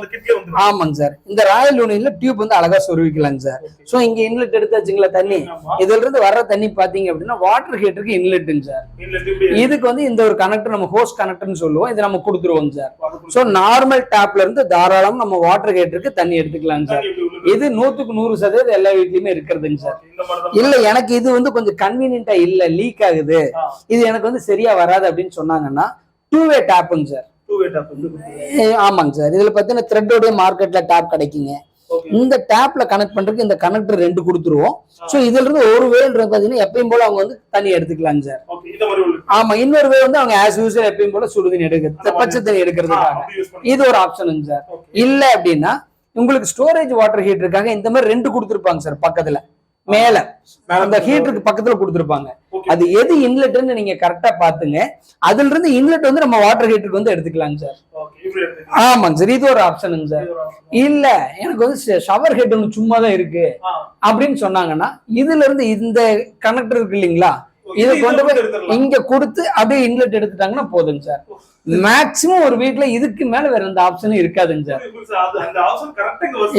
ஆமாங்க சார். இந்த ராயல் யூனியன்ல டியூப் வந்து அழகா சொருவிக்கலாங்க சார். சோ இங்க இன்லெட் எடுத்தாச்சுங்களா தண்ணி. இதுல இருந்து வர்ற தண்ணி பாத்தீங்க அப்படின்னா வாட்டர் ஹீட்டருக்கு இன்லெட்டுங்க சார். இதுக்கு வந்து இந்த ஒரு கனெக்டர் நம்ம ஹோஸ் கனெக்டர்னு சொல்லுவோம். இதை நம்ம கொடுத்துருவோங்க சார். சோ நார்மல் டேப்ல இருந்து தாராளம் நம்ம வாட்டர் ஹீட்டருக்கு தண்ணி எடுத்துக்கலாம் சார். இது 100% எல்லா வீட்லயுமே இருக்கிறதுங்க சார். இல்ல எனக்கு இது வந்து கொஞ்சம் கன்வீனியன்டா இல்ல, லீக் ஆகுது, இது எனக்கு வந்து சரியா வராது அப்படின்னு சொன்னாங்கன்னா 2-வே டேப்புங்க சார். ஆமாங்க சார். இதுல பாத்தீங்கன்னா த்ரெட்டோட மார்க்கெட்ல டேப் கிடைக்குங்க. இந்த டேப்ல கனெக்ட் பண்றதுக்கு இந்த கனெக்டர் 2 கொடுத்துருவோம். சோ இதுல இருந்து ஒரு வேல் பாத்தீங்கன்னா எப்பயும் போல அவங்க வந்து தண்ணி எடுத்துக்கலாம் சார். ஆமா, இன்னொரு வே வந்து அவங்க ஆஸ் யூசுவல் எப்பயும் போல சுடுதண்ணி எடுக்கிறது, பச்சை தண்ணி எடுக்கிறதுக்காக இது ஒரு ஆப்ஷனுங்க சார். இல்ல அப்படின்னா உங்களுக்கு ஸ்டோரேஜ் வாட்டர் ஹீட்டருக்காக இந்த மாதிரி 2 கொடுத்துருப்பாங்க சார். பக்கத்துல மேல அந்த ஹீட்டருக்கு பக்கத்துல கொடுத்துருப்பாங்க. அது எது இன்லெட்னு நீங்க கரெக்டா பாத்துங்க. அதுல இருந்து இன்லெட் வந்து நம்ம வாட்டர் ஹீட்டருக்கு வந்து எடுத்துக்கலாங்க சார். ஆமாங்க சார், இது ஒரு ஆப்ஷனுங்க சார். இல்ல எனக்கு வந்து ஷவர் ஹெட் ஒன்று சும்மா தான் இருக்கு அப்படின்னு சொன்னாங்கன்னா இதுல இருந்து இந்த கனெக்டர் இருக்கு இல்லைங்களா, இதை கொண்டு போய் இங்க கொடுத்து அப்படியே இன்லெட் எடுத்துட்டாங்கன்னா போதுங்க சார். மேக்சிமம் ஒரு வீட்டுல இதுக்கு மேல வேற எந்த ஆப்ஷனும் இருக்காதுங்க சார்.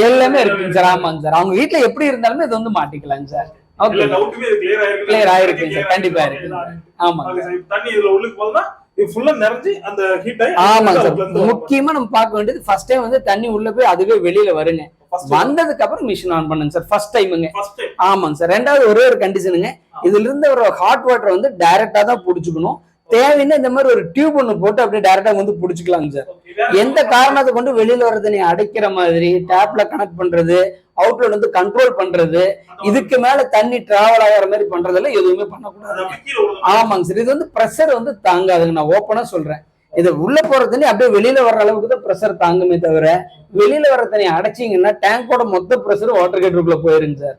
எல்லாமே இருக்குங்க சார். ஆமாங்க சார், அவங்க வீட்டுல எப்படி இருந்தாலுமே இது வந்து மாட்டிக்கலாங்க சார். கிளியர் ஆயிருக்குங்க சார். கண்டிப்பா இருக்கு. ஆமாங்க முக்கியமா நம்ம பார்க்க வேண்டியது ஃபர்ஸ்ட் டைம் வந்து தண்ணி உள்ள போய் அதுவே வெளியில வருங்க. வந்ததுக்கு அப்புறம் மிஷின் ஆன் பண்ணுங்க சார். ஃபர்ஸ்ட் டைமுங்க. ஆமாங்க சார். ரெண்டாவது ஒரே ஒரு கண்டிஷனுங்க, இதுல இருந்து ஒரு ஹாட் வாட்டர் வந்து டைரக்டா தான் புடிச்சுக்கணும். தேவைன்னா இந்த மாதிரி ஒரு டியூப் ஒண்ணு போட்டு அப்படியே டைரக்டா வந்து புடிச்சுக்கலாங்க சார். எந்த காரணத்தை கொண்டு வெளியில வர தண்ணி அடைக்கிற மாதிரி டேப்ல கனெக்ட் பண்றது, அவுட்லெட் வந்து கண்ட்ரோல் பண்றது, இதுக்கு மேல தண்ணி டிராவல் ஆகிற மாதிரி பண்றதெல்லாம் எதுவுமே பண்ணக்கூடாது. ஆமாங்க சார். இது வந்து ப்ரெஷர் வந்து தாங்காதுங்க. நான் ஓப்பனா சொல்றேன், இது உள்ள போற தண்ணி அப்படியே வெளியில வர்ற அளவுக்கு தான் ப்ரெஷர் தாங்குமே தவிர வெளியில வர தண்ணி அடைச்சிங்கன்னா டேங்கோட மொத்த ப்ரெஷர் வாட்டர் ஹீட்டருக்குள்ள போயிருங்க சார்.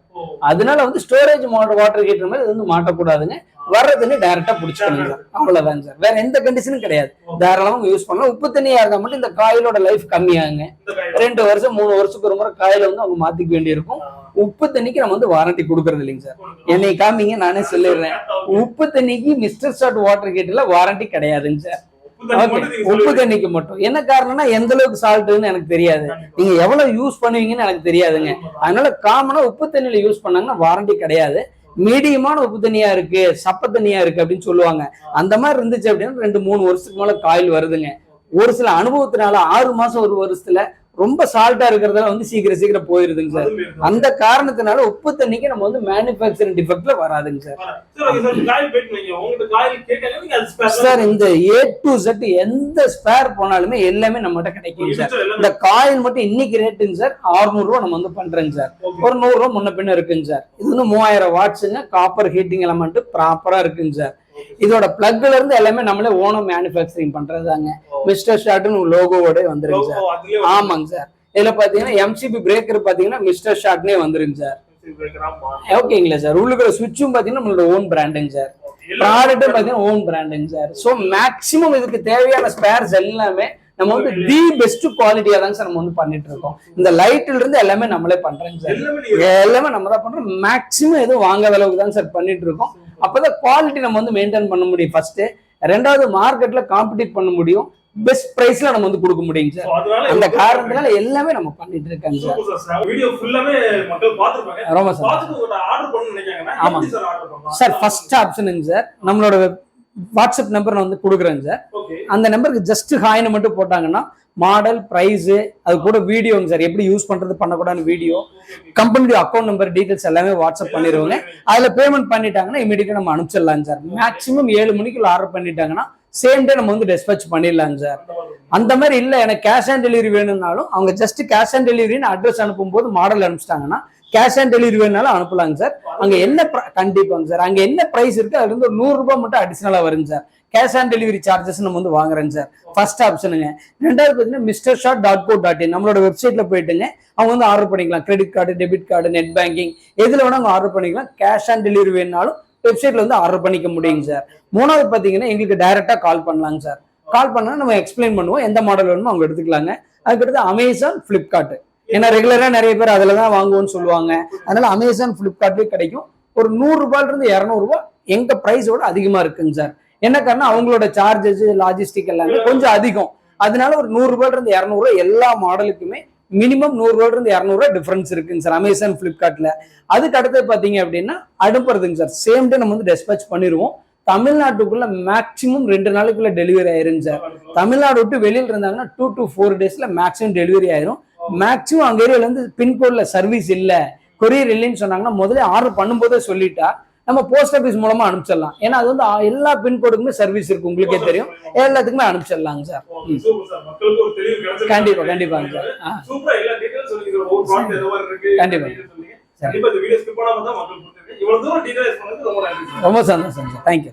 அதனால வந்து ஸ்டோரேஜ் வாட்டர் ஹீட்டர் மாதிரி இது வந்து மாட்டக்கூடாதுங்க. வர்ற தண்ணி டைரக்டா புடிச்சுக்கணும் சார். அவ்வளவுதான் சார், வேற எந்த கண்டிஷனும் கிடையாது. தாராளமா யூஸ் பண்ணலாம். உப்பு தண்ணியா இருந்தா மட்டும் இந்த காயிலோட லைஃப் கம்மியாகுங்க. 2 வருஷம் 3 வருஷத்துக்கு ஒரு முறை காயில வந்து அவங்க மாத்திக்க வேண்டியிருக்கும். உப்பு தண்ணிக்கு நம்ம வந்து வாரண்டி கொடுக்கறது இல்லைங்க சார். என்னை காமிங்க, நானே சொல்லிடுறேன். உப்பு தண்ணிக்கு மிஸ்டர் ஷாட் வாட்டர் ஹீட்டர்ல வாரண்டி கிடையாதுங்க சார். உப்பு தண்ணிக்கு மட்டும். என்ன காரணம்னா எந்த அளவுக்கு சால்ட்னு எனக்கு தெரியாது, நீங்க எவ்வளவு யூஸ் பண்ணுவீங்கன்னு எனக்கு தெரியாதுங்க. அதனால காமனா உப்பு தண்ணியில யூஸ் பண்ணாங்கன்னா வாரண்டி கிடையாது. மீடியமான உப்பு தண்ணியா இருக்கு, சப்ப தண்ணியா இருக்கு அப்படின்னு சொல்லுவாங்க. அந்த மாதிரி இருந்துச்சு அப்படின்னா 2-3 வருஷத்துக்கு மேல காயில் வருதுங்க. ஒரு சில அனுபவத்தினால 6 மாசம் ஒரு வருஷத்துல ரொம்ப சால்ட்டா இருக்கிறதால வந்து சீக்கிரம் போயிருதுங்க சார். அந்த காரணத்தினால உப்பு தண்ணிக்கு நம்ம வந்து மேனுபேக்சரிங் டிஃபெக்ட்ல வராதுங்க சார். சார் இந்த A to Z எந்த ஸ்பேர் போனாலுமே எல்லாமே நம்மகிட்ட கிடைக்கும் சார். இந்த காயில் மட்டும் இன்னைக்கு ரேட்டுங்க சார் 600 ரூபா நம்ம வந்து பண்றேங்க சார். ஒரு 100 ரூபா முன்ன பின்ன இருக்குங்க சார். இது வந்து 3000 வாட்ஸுங்க. காப்பர் ஹீட்டிங் எலமெண்ட் ப்ராப்பரா இருக்குங்க சார். இதோட பிளக்ல இருந்து எல்லாமே நம்மளே ஓனம் மேனுபேக்சரிங் பண்றதாங்க. மிஸ்டர் ஷாட்னு லோகோவோட வந்துருங்க சார். ஆமாங்க சார். இதுல பாத்தீங்கன்னா MCB பிரேக்கர் பாத்தீங்கன்னா மிஸ்டர் ஷாட்னே வந்துருங்க சார். ஓகேங்களா சார். உள்ளுக்குற சுவிட்சும் பாத்தீங்கன்னா நம்மளோட ஓன் பிராண்டுங்க சார். ப்ராடக்ட்டும் பாத்தீங்கன்னா ஓன் பிராண்டுங்க சார். சோ மேக்சிமம் இதுக்கு தேவையான ஸ்பேர்ஸ் எல்லாமே நம்ம வந்து தி பெஸ்ட் குவாலிட்டியா தான் சார் நம்ம வந்து பண்ணிட்டு இருக்கோம். இந்த லைட்ல இருந்து எல்லாமே நம்மளே பண்றோங்க சார். எல்லாமே நம்ம தான் பண்றோம். மேக்சிமம் எதுவும் வாங்காத அளவுக்கு தான் சார் பண்ணிட்டு இருக்கோம். அப்பதான் குவாலிட்டி நம்ம வந்து மெயின்டைன் பண்ண முடியும் ஃபர்ஸ்ட். ரெண்டாவது மார்க்கெட்ல காம்படிட் பண்ண முடியும். பெஸ்ட் பிரைஸ்ல நம்ம வந்து கொடுக்க முடியுங்க சார். அந்த காரணத்தினால எல்லாமே நம்ம பண்ணிட்டு இருக்காங்க சார். வீடியோ ஃபுல்லாமே மக்கள் பாத்துப்பாங்க. ரொம்ப சார். பாத்துட்டு ஒரு ஆர்டர் பண்ணனும்னு நினைக்காங்கன்னா எப்படி சார் ஆர்டர் பண்ணலாம் சார்? ஃபர்ஸ்ட் ஆப்ஷனுங்க சார், நம்மளோட வாட்ஸ்அப் நம்பர் நான் வந்து கொடுக்குறேங்க சார். அந்த நம்பருக்கு ஜஸ்ட் ஹாய்னு மட்டும் போட்டாங்கன்னா மாடல், பிரைஸ், அது கூட வீடியோங்க சார், எப்படி யூஸ் பண்றது பண்ணக்கூடாதுன்னு video, company account number details எல்லாமே வாட்ஸ்அப் பண்ணிடுவாங்க. அதுல பேமெண்ட் பண்ணிட்டாங்கன்னா இமீடியட்டா நம்ம அனுப்பிச்சிடலாம் சார். மேக்ஸிமம் 7 மணிக்குள்ள ஆர்டர் பண்ணிட்டாங்கன்னா சேம் டே நம்ம வந்து டிஸ்பேச் பண்ணிடலாம் சார். அந்த மாதிரி இல்ல எனக்கு கேஷ் ஆன் டெலிவரி வேணும்னாலும் அவங்க ஜஸ்ட் கேஷ் ஆன் டெலிவரின்னு அட்ரஸ் அனுப்பும் போது மாடல் அனுப்பிச்சிட்டாங்கன்னா கேஷ் ஆன் டெலிவரி வேணாலும் அனுப்பலாங்க சார். அங்க என்ன கண்டிப்பாங்க சார், அங்க என்ன பிரைஸ் இருக்கு அதுல இருந்து ஒரு 100 ரூபாய் மட்டும் அடிஷனலா வருங்க sir. Cash on delivery charges நம்ம வந்து வாங்குறேங்க சார். ஃபர்ஸ்ட் ஆப்ஷனுங்க. ரெண்டாவது பார்த்தீங்கன்னா Mr.Shot.co.in நம்மளோட வெப்சைட்ல போயிட்டுங்க அவங்க வந்து ஆர்டர் பண்ணிக்கலாம். Credit card, debit card, net banking எதுல வேணா அவங்க ஆர்டர் பண்ணிக்கலாம். கேஷ் ஆன் டெலிவரி வேணாலும் வெப்சைட்ல வந்து ஆர்டர் பண்ணிக்க முடியுங்க சார். மூணாவது பாத்தீங்கன்னா எங்களுக்கு டைரக்டா கால் பண்ணலாங்க சார். கால் பண்ணா நம்ம எக்ஸ்பிளைன் பண்ணுவோம், எந்த மாடல் வேணுமோ அவங்க எடுத்துக்கலாங்க. அதுக்கடுத்து அமேசான், பிளிப்கார்ட், ஏன்னா ரெகுலரா நிறைய பேர் அதுலதான் வாங்குவோம்னு சொல்லுவாங்க. அதனால அமேசான், பிளிப்கார்ட்லயே கிடைக்கும். ஒரு 100 ரூபாயில இருந்து 200 ரூபாய் எங்க பிரைஸோட அதிகமா இருக்குங்க சார். என்ன காரணம், அவங்களோட சார்ஜஸ், லாஜிஸ்டிக் எல்லாமே கொஞ்சம் அதிகம். அதனால ஒரு 100 ரூபாயில இருந்து 200 ரூபாய் எல்லா மாடலுக்குமே மினிமம் 100 ரூபாயில இருந்து 200 ரூபாய் டிஃபரன்ஸ் இருக்குங்க சார் அமேசான், பிளிப்கார்ட்ல. அதுக்கு அடுத்து பாத்தீங்க அப்படின்னா அனுப்புறதுங்க சார். சேம் டே நம்ம வந்து டிஸ்பேச் பண்ணிடுவோம். தமிழ்நாட்டுக்குள்ள மேக்சிமம் 2 நாளுக்குள்ள டெலிவரி ஆயிருங்க சார். தமிழ்நாடு விட்டு வெளியில இருந்தாங்கன்னா 2 to 4 டேஸ்ல மேக்சிமம் டெலிவரி ஆயிரும். மேக்ஸிமம் அங்க ஏரியால இருந்து பின்கோட்ல சர்வீஸ் இல்ல, கொரியர் இல்லைன்னு சொன்னாங்கன்னா முதல்ல ஆர்டர் பண்ணும்போதே சொல்லிட்டா நம்ம போஸ்ட் ஆபீஸ் மூலமா அனுப்பிச்சிடலாம். ஏன்னா அது வந்து எல்லா பின்கோடுக்குமே சர்வீஸ் இருக்கு, உங்களுக்கே தெரியும், எல்லாத்துக்குமே அனுப்பிச்சிடலாங்க சார். மக்களுக்கு ஒரு தெளிவு கிடைச்சது. கண்டிப்பா கண்டிப்பாங்க சார். சூப்பரா எல்லா டீடைல்ஸ் சொன்னீங்க. ஒரு ப்ராடக்ட் எந்த மாதிரி இருக்கு கண்டிப்பா. கண்டிப்பா இந்த வீடியோ ஸ்கிப் பண்ணாம தான் மக்கள் கொடுத்துருக்கீங்க. இவ்வளவு தூரம் டீடைல்ஸ் பண்ணது ரொம்ப நன்றி. ரொம்ப சந்தோஷம் சார். தேங்க்யூ.